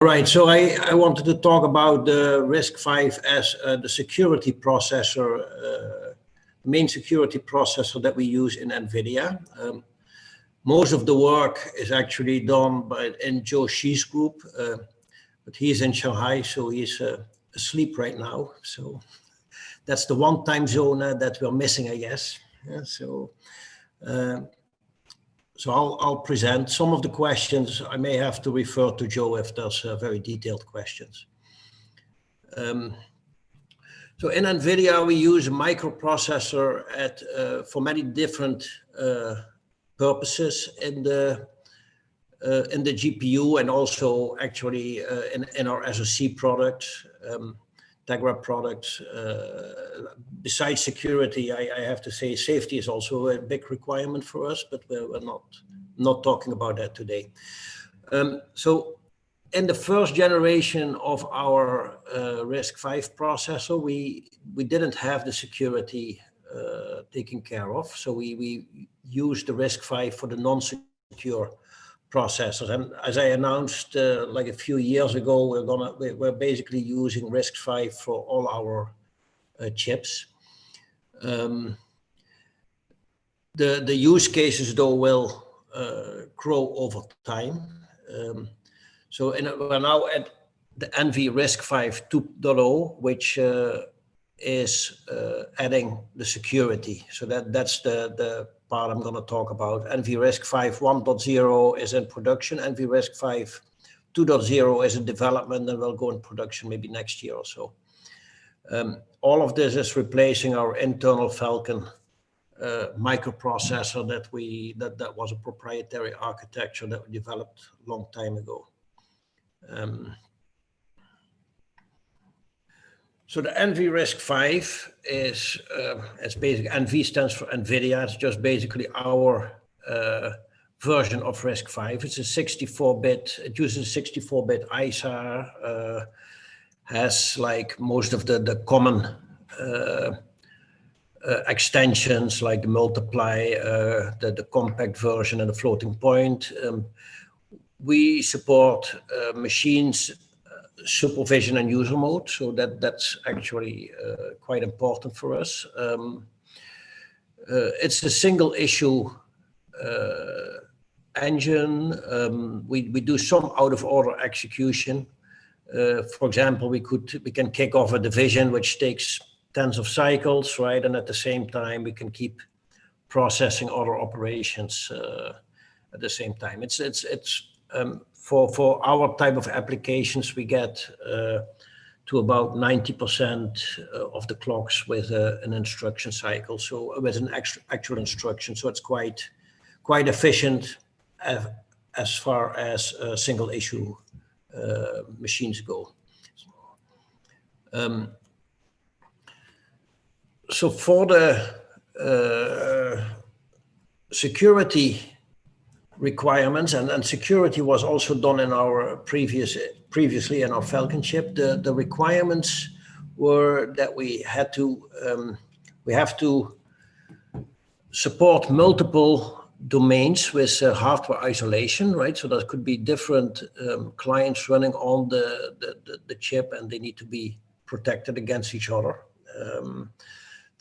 Right, so I wanted to talk about the RISC-V as the security processor, main security processor that we use in NVIDIA. Most of the work is actually done in Joe Xi's group, but he's in Shanghai, so he's asleep right now. So that's the one time zone that we're missing, I guess. Yeah, so I'll present some of the questions. I may have to refer to Joe if there's very detailed questions. So in NVIDIA, we use a microprocessor for many different purposes in the GPU and also actually in our SoC products, Tegra products. Besides security, I have to say safety is also a big requirement for us, but we're not talking about that today. So in the first generation of our RISC-V processor, we didn't have the security taken care of. So we used the RISC-V for the non-secure processors. And as I announced like a few years ago, we're basically using RISC-V for all our chips. The use cases though will grow over time. So we're now at the NV RISC-V 2.0, which is adding the security. So that's the part I'm going to talk about. NV RISC-V 1.0 is in production. NV RISC-V 2.0 is in development and will go in production maybe next year or so. All of this is replacing our internal Falcon microprocessor that was a proprietary architecture that we developed a long time ago. So the NV RISC-V is it's basically, NV stands for NVIDIA. It's just basically our version of RISC-V. It's a 64-bit. It uses 64-bit ISAR. Has like most of the common extensions like the multiply, the compact version and the floating point. We support machines supervision and user mode, so that's actually quite important for us. It's a single issue engine. We do some out of order execution. For example, we can kick off a division which takes tens of cycles, right? And at the same time, we can keep processing other operations at the same time. It's for our type of applications, we get to about 90% of the clocks with an instruction cycle. So with an actual instruction, so it's quite efficient as far as single issue machines go. So for the security requirements, and security was also done in our previously in our Falcon chip, the requirements were that we have to support multiple domains with hardware isolation, right? So there could be different clients running on the chip, and they need to be protected against each other.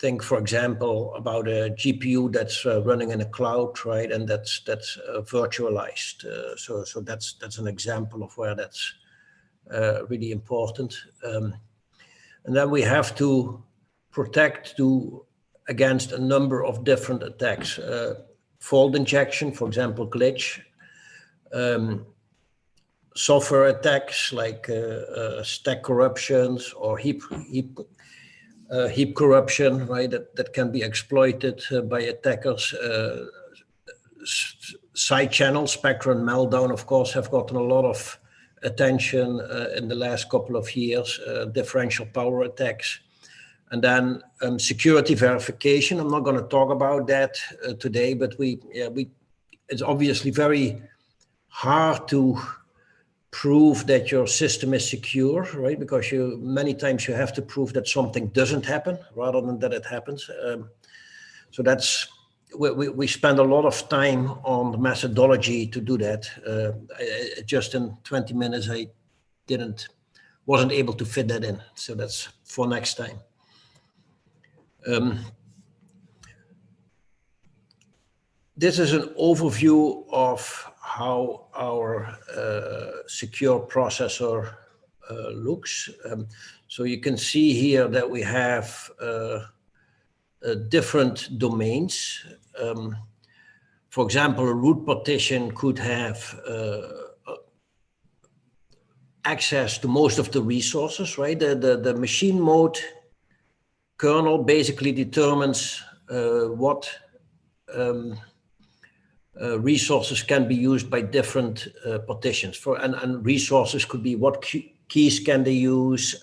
Think, for example, about a GPU that's running in a cloud, right? And that's virtualized. So that's an example of where that's really important. And then we have to protect against a number of different attacks. Fault injection, for example, glitch, software attacks like stack corruptions or heap corruption, right? That can be exploited by attackers. Side channels, Spectre and Meltdown, of course, have gotten a lot of attention in the last couple of years. Differential power attacks. And then security verification. I'm not going to talk about that today, but it's obviously very hard to prove that your system is secure, right? Because many times you have to prove that something doesn't happen rather than that it happens. So that's we spend a lot of time on the methodology to do that. Just in 20 minutes, I wasn't able to fit that in. So that's for next time. This is an overview of how our secure processor looks. So you can see here that we have different domains. For example, a root partition could have access to most of the resources, right? The machine mode kernel basically determines what resources can be used by different partitions. And resources could be what keys can they use,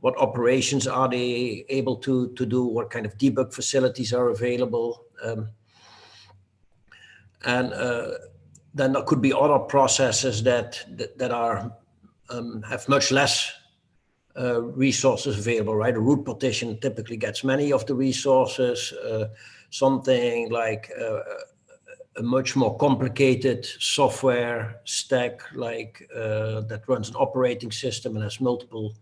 what operations are they able to do, what kind of debug facilities are available. And then there could be other processes that are have much less resources available, right? A root partition typically gets many of the resources. Something like a much more complicated software stack, like that runs an operating system and has multiple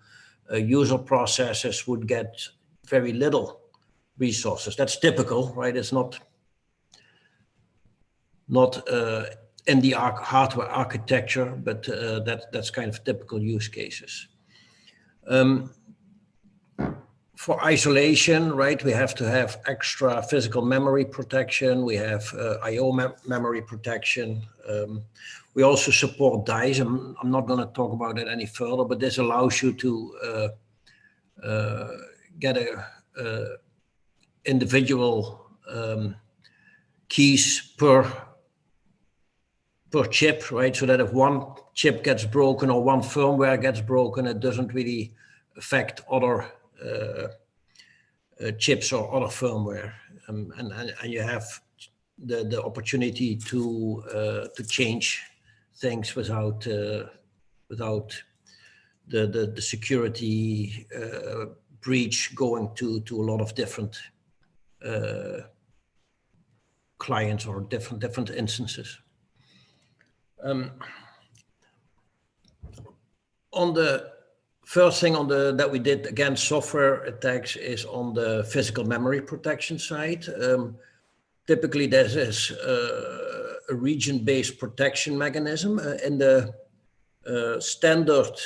user processes, would get very little resources. That's typical, right? It's not in the hardware architecture, but that's kind of typical use cases. For isolation, right, we have to have extra physical memory protection. We have I/O memory protection. We also support dice. I'm not going to talk about it any further, but this allows you to get a individual keys per chip, right? So that if one chip gets broken or one firmware gets broken, it doesn't really affect other chips or other firmware, and you have the opportunity to change things without the security breach going to a lot of different clients or different instances. On the first thing that we did against software attacks is on the physical memory protection side. Typically, there is a region-based protection mechanism. In the standard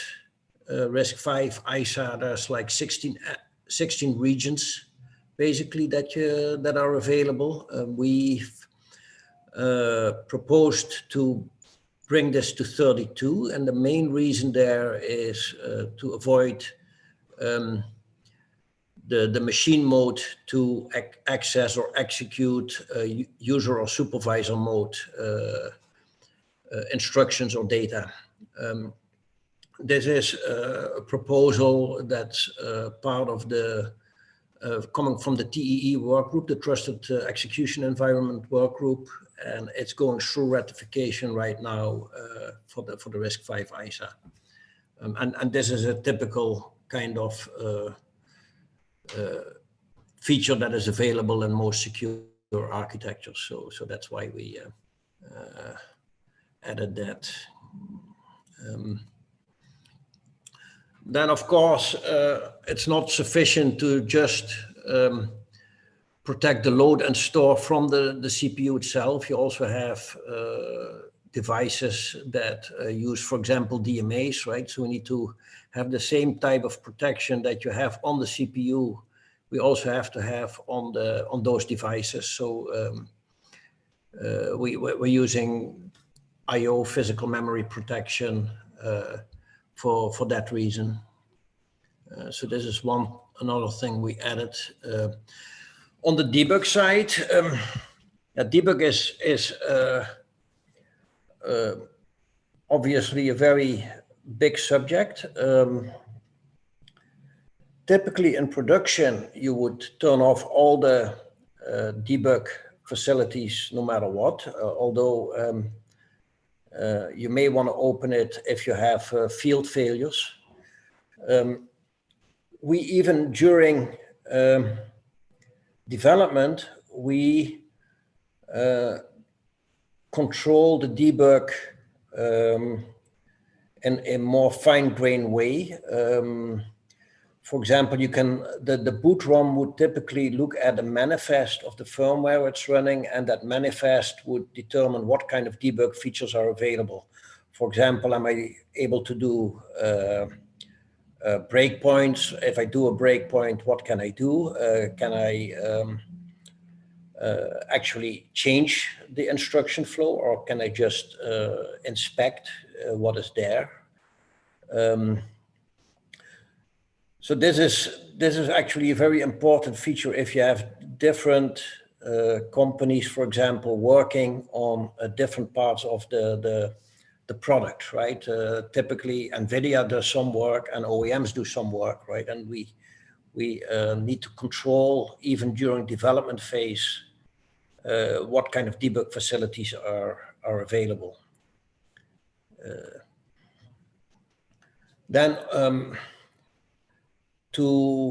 RISC-V ISA, there's like 16 regions, basically, that are available. We've proposed to bring this to 32, and the main reason there is to avoid the machine mode to access or execute user or supervisor mode instructions or data. This is a proposal that's part of the coming from the TEE work group, the Trusted Execution Environment work group, and it's going through ratification right now for the RISC-V ISA. And this is a typical kind of feature that is available in most secure architectures. So that's why we added that. Then, of course, it's not sufficient to just protect the load and store from the CPU itself. You also have devices that use, for example, DMAs, right? So we need to have the same type of protection that you have on the CPU. We also have to have on those devices. So we're using I/O physical memory protection for that reason. So this is another thing we added. On the debug side, debug is obviously a very big subject. Typically in production, you would turn off all the debug facilities no matter what, although you may want to open it if you have field failures. We even during development, we control the debug in a more fine-grained way. For example, the boot ROM would typically look at the manifest of the firmware it's running, and that manifest would determine what kind of debug features are available. For example, am I able to do breakpoints? If I do a breakpoint, what can I do? Can I actually change the instruction flow, or can I just inspect what is there? So this is actually a very important feature if you have different companies, for example, working on different parts of the product, right? Typically, NVIDIA does some work and OEMs do some work, right? And we need to control, even during development phase, what kind of debug facilities are available. Then,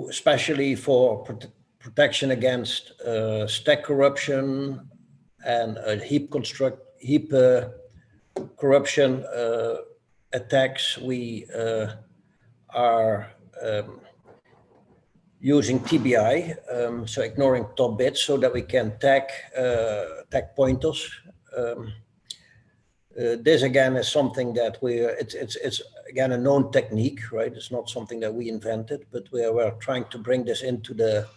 especially for protection against stack corruption and heap corruption attacks, we are using TBI, so ignoring top bits, so that we can tag pointers. This again is something that it's again a known technique, right? It's not something that we invented, but we're trying to bring this into the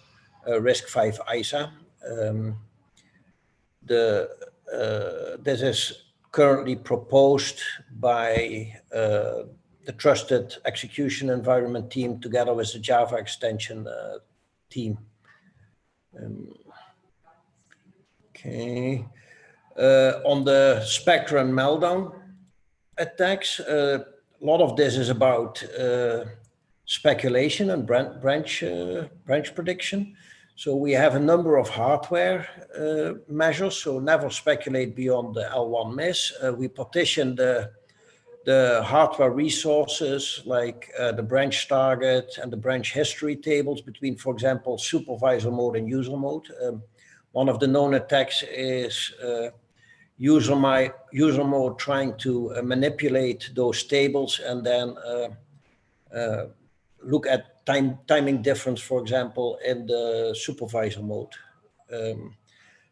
RISC-V ISA. This is currently proposed by the Trusted Execution Environment team together with the Java extension team. Okay. On the Spectre and Meltdown attacks, a lot of this is about speculation and branch prediction. So we have a number of hardware measures. So never speculate beyond the L1 miss. We partition the hardware resources like the branch target and the branch history tables between, for example, supervisor mode and user mode. One of the known attacks is user mode trying to manipulate those tables and then look at timing difference, for example, in the supervisor mode.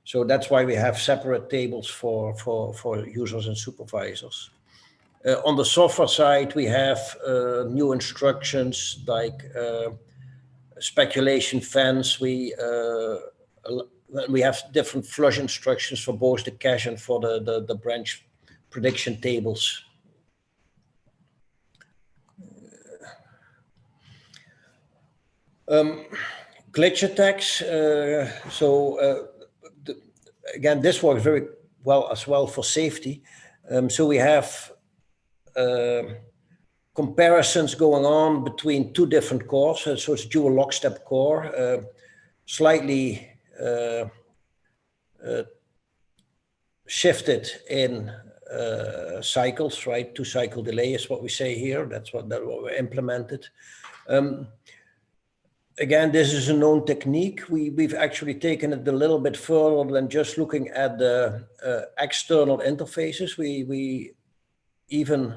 So that's why we have separate tables for users and supervisors. On the software side, we have new instructions like speculation fence. We have different flush instructions for both the cache and for the branch prediction tables. Glitch attacks. Again, this works very well as well for safety. So we have comparisons going on between two different cores. So it's dual lockstep core, slightly shifted in cycles, right? 2-cycle delay is what we say here. That's what we implemented. Again, this is a known technique. We've actually taken it a little bit further than just looking at the external interfaces. We even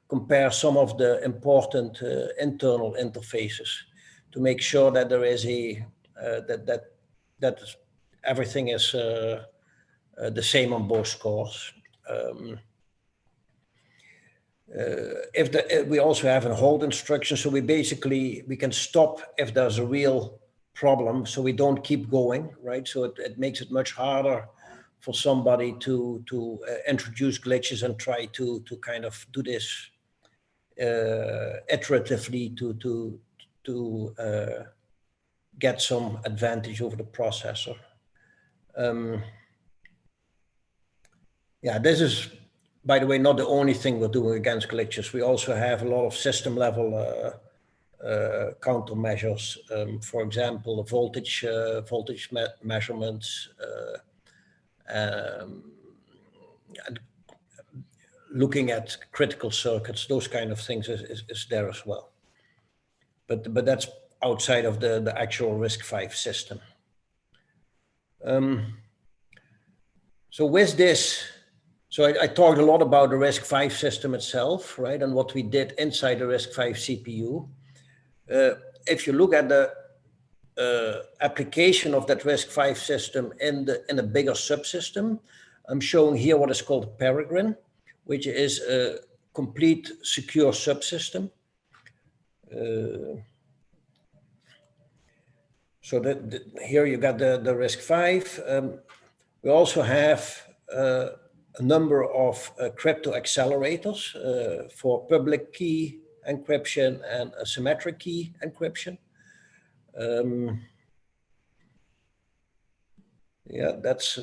compare some of the important internal interfaces to make sure that there is that everything is the same on both cores. We also have a hold instruction, so we can stop if there's a real problem, so we don't keep going, right? So it makes it much harder for somebody to introduce glitches and try to kind of do this iteratively to get some advantage over the processor. Yeah, this is, by the way, not the only thing we're doing against glitches. We also have a lot of system level countermeasures. For example, the voltage measurements, and looking at critical circuits, those kind of things is there as well. But that's outside of the actual RISC-V system. So with this So I talked a lot about the RISC-V system itself, right, and what we did inside the RISC-V CPU. If you look at the application of that RISC-V system in a bigger subsystem, I'm showing here what is called Peregrine, which is a complete secure subsystem. So here you got the RISC-V. We also have a number of crypto accelerators for public key encryption and asymmetric key encryption. Yeah, that's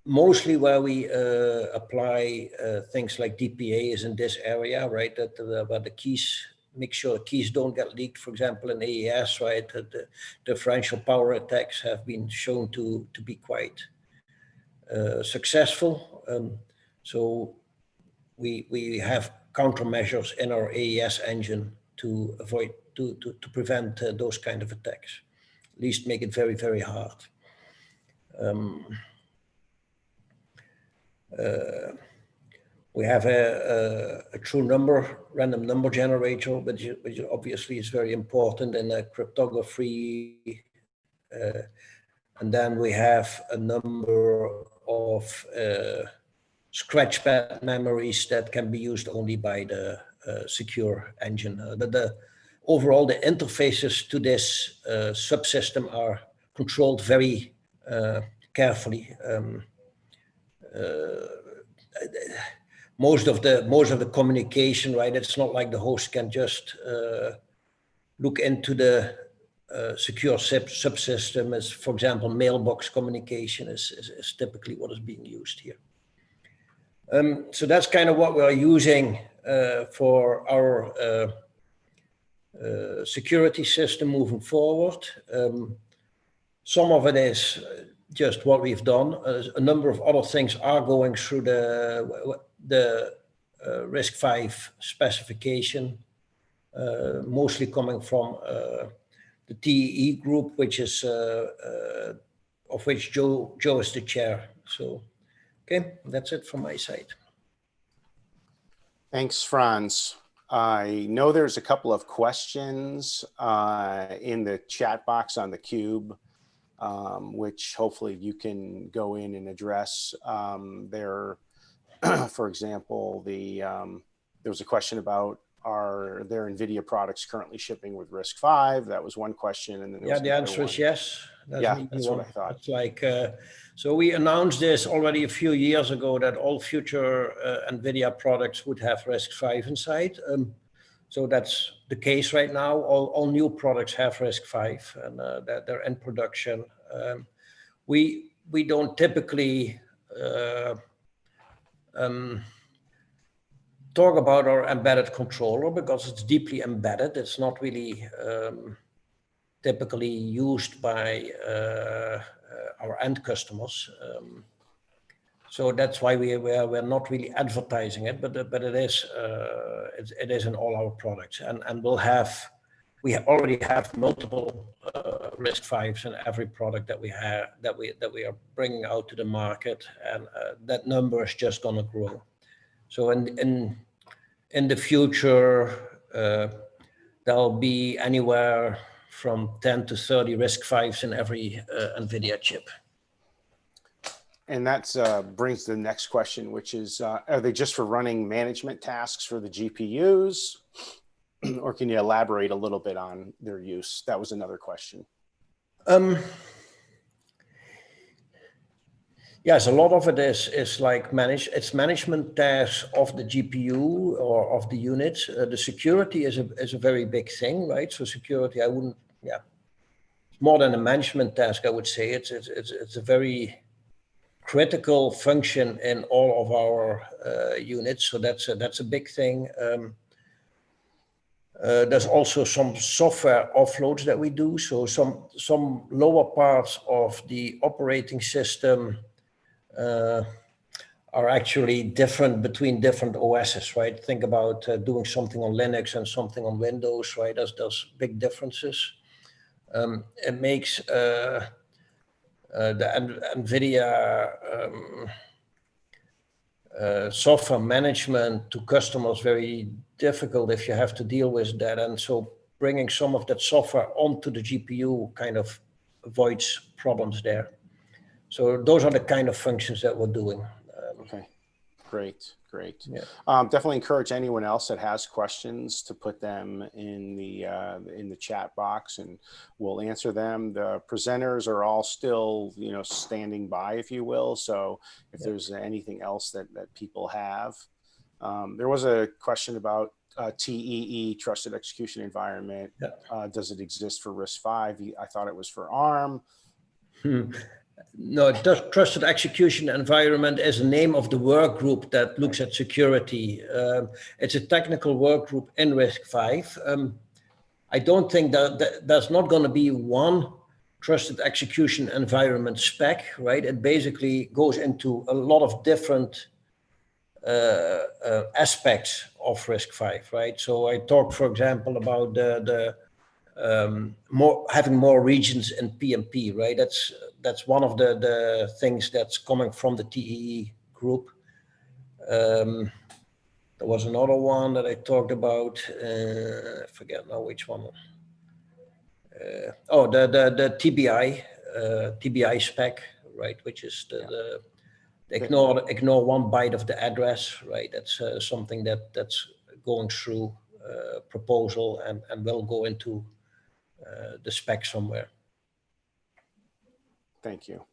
mostly where we apply things like DPAs in this area, right? Where the keys, make sure keys don't get leaked. For example, in AES, right? The differential power attacks have been shown to be quite successful. So we have countermeasures in our AES engine to avoid to prevent those kind of attacks. At least make it very, very hard. We have a true number, random number generator, which obviously is very important in cryptography. And then we have a number of scratchpad memories that can be used only by the secure engine. Overall, the interfaces to this subsystem are controlled very carefully. Most of the communication, right? It's not like the host can just look into the secure subsystem. As, for example, mailbox communication is typically what is being used here. So that's kind of what we're using for our security system moving forward. Some of it is just what we've done. A number of other things are going through the RISC-V specification, mostly coming from the TEE group, which is of which Joe is the chair. So, okay, that's it from my side. Thanks, Frans. I know there's a couple of questions in the chat box on the cube, which hopefully you can go in and address. For example, there was a question about, are there NVIDIA products currently shipping with RISC-V? That was one question. And then yeah, the answer is yes. That's what I thought. It's like, so we announced this already a few years ago that all future NVIDIA products would have RISC-V inside. So that's the case right now. All new products have RISC-V, and they're in production. We don't typically talk about our embedded controller because it's deeply embedded. It's not really typically used by our end customers. So that's why we're not really advertising it, but it is in all our products, and we already have multiple RISC-Vs in every product that we have that we are bringing out to the market, and that number is just going to grow. So in the future, there'll be anywhere from 10 to 30 RISC-Vs in every NVIDIA chip. And that brings the next question, which is, are they just for running management tasks for the GPUs? Or can you elaborate a little bit on their use? That was another question. Yes, a lot of it is like management tasks of the GPU or of the units. The security is a very big thing, right? So security, it's more than a management task, I would say. It's a very critical function in all of our units. So that's a big thing. There's also some software offloads that we do. So some lower parts of the operating system are actually different between different OSs, right? Think about doing something on Linux and something on Windows, right? There's big differences. It makes the NVIDIA software management to customers very difficult if you have to deal with that. And so bringing some of that software onto the GPU kind of avoids problems there. So those are the kind of functions that we're doing. Okay, great. Yeah. Definitely encourage anyone else that has questions to put them in the chat box, and we'll answer them. The presenters are all still, standing by, if you will. So if there's anything else that people have, there was a question about TEE, Trusted Execution Environment. Does it exist for RISC-V? I thought it was for ARM. No, Trusted Execution Environment is the name of the work group that looks at security. It's a technical work group in RISC-V. I don't think that there's not going to be one Trusted Execution Environment spec, right? It basically goes into a lot of different aspects of RISC-V, right? So I talked, for example, about having more regions in PMP, right? That's one of the things that's coming from the TEE group. There was another one that I talked about. I forget now which one. The TBI spec, right? Which is the ignore one byte of the address, right? That's something that's going through proposal and will go into the spec somewhere. Thank you.